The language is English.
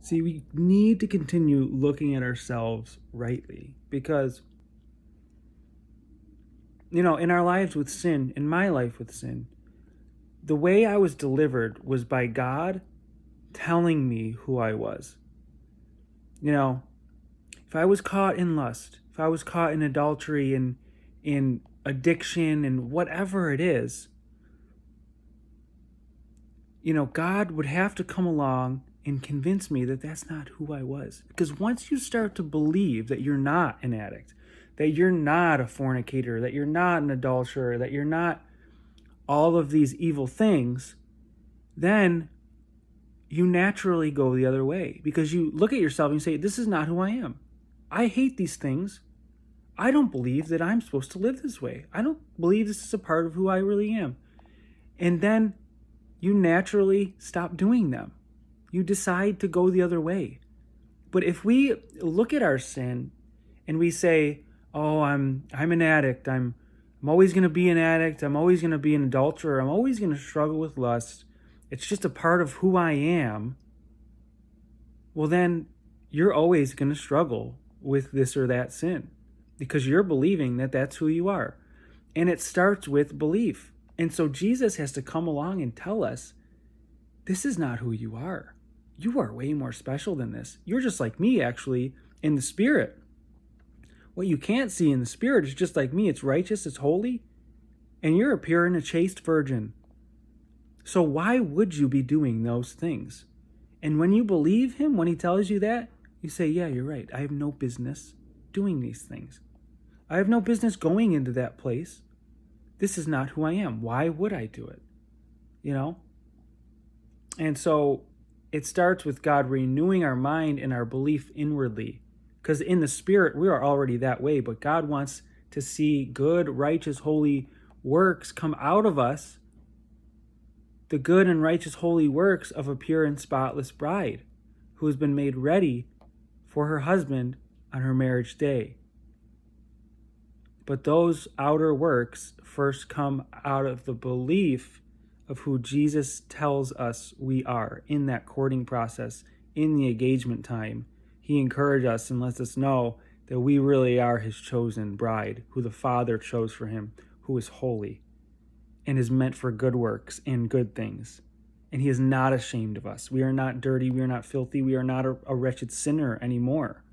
See, we need to continue looking at ourselves rightly because, in our lives with sin, in my life with sin, the way I was delivered was by God telling me who I was. If I was caught in lust, if I was caught in adultery and in addiction and whatever it is, God would have to come along and convince me that that's not who I was. Because once you start to believe that you're not an addict, that you're not a fornicator, that you're not an adulterer, that you're not all of these evil things, then you naturally go the other way. Because you look at yourself and you say, this is not who I am. I hate these things. I don't believe that I'm supposed to live this way. I don't believe this is a part of who I really am. And then you naturally stop doing them. You decide to go the other way. But if we look at our sin and we say, oh, I'm an addict. I'm always going to be an addict. I'm always going to be an adulterer. I'm always going to struggle with lust. It's just a part of who I am. Well, then you're always going to struggle with this or that sin because you're believing that that's who you are. And it starts with belief. And so Jesus has to come along and tell us, this is not who you are. You are way more special than this. You're just like me, actually, in the spirit. What you can't see in the spirit is just like me. It's righteous, it's holy, and you're a pure and a chaste virgin. So why would you be doing those things? And when you believe him, when he tells you that, you say, yeah, you're right. I have no business doing these things. I have no business going into that place. This is not who I am. Why would I do it? And so it starts with God renewing our mind and our belief inwardly. Because in the spirit, we are already that way. But God wants to see good, righteous, holy works come out of us. The good and righteous, holy works of a pure and spotless bride who has been made ready for her husband on her marriage day. But those outer works first come out of the belief of who Jesus tells us we are in that courting process, in the engagement time. He encourages us and lets us know that we really are his chosen bride, who the Father chose for him, who is holy and is meant for good works and good things. And he is not ashamed of us. We are not dirty. We are not filthy. We are not a wretched sinner anymore.